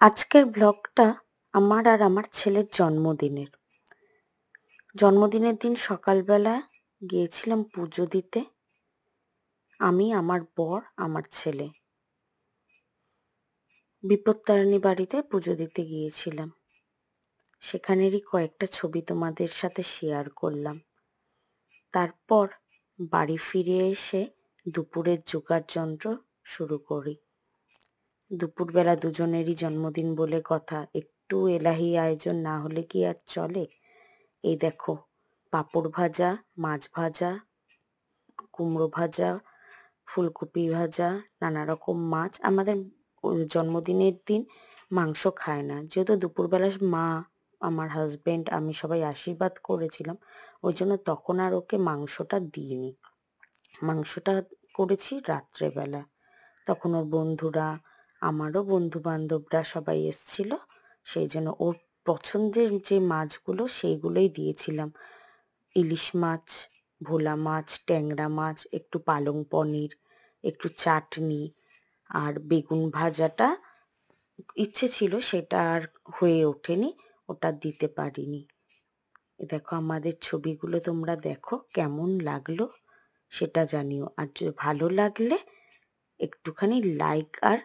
আজকের ব্লগটা আমার আর আমার ছেলের জন্মদিনের। জন্মদিনের দিন সকালবেলা গিয়েছিলাম পুজো দিতে। আমি, আমার বর, আমার ছেলে বিপত্তারিণী বাড়িতে পুজো দিতে গিয়েছিলাম। সেখানেরই কয়েকটা ছবি তোমাদের সাথে শেয়ার করলাম। তারপর বাড়ি ফিরে এসে দুপুরের যোগাড়যন্ত্র শুরু করি। দুপুরবেলা দুজনেরই জন্মদিন বলে কথা, একটু এলাহি আয়োজন না হলে কি আর চলে? এই দেখো, পাঁপড় ভাজা, মাছ ভাজা, কুমড়ো ভাজা, ফুলকপি ভাজা, নানা রকম মাছ। আমাদের ওই জন্মদিনের দিন মাংস খায় না, যেহেতু দুপুরবেলা মা, আমার হাজবেন্ড, আমি সবাই আশীর্বাদ করেছিলাম, ওই জন্য তখন আর ওকে মাংসটা দিইনি। মাংসটা করেছি রাত্রেবেলা। তখন ওর বন্ধুরা, আমারও বন্ধু বান্ধবরা সবাই এসছিল, সেই জন্য ওর পছন্দের যে মাছগুলো সেইগুলোই দিয়েছিলাম। ইলিশ মাছ, ভোলা মাছ, ট্যাংরা মাছ, একটু পালং পনির, একটু চাটনি, আর বেগুন ভাজাটা ইচ্ছে ছিল, সেটা আর হয়ে ওঠেনি, ওটা দিতে পারিনি। এ দেখো আমাদের ছবিগুলো, তোমরা দেখো কেমন লাগলো সেটা জানিও। আর ভালো লাগলে একটুখানি লাইক আর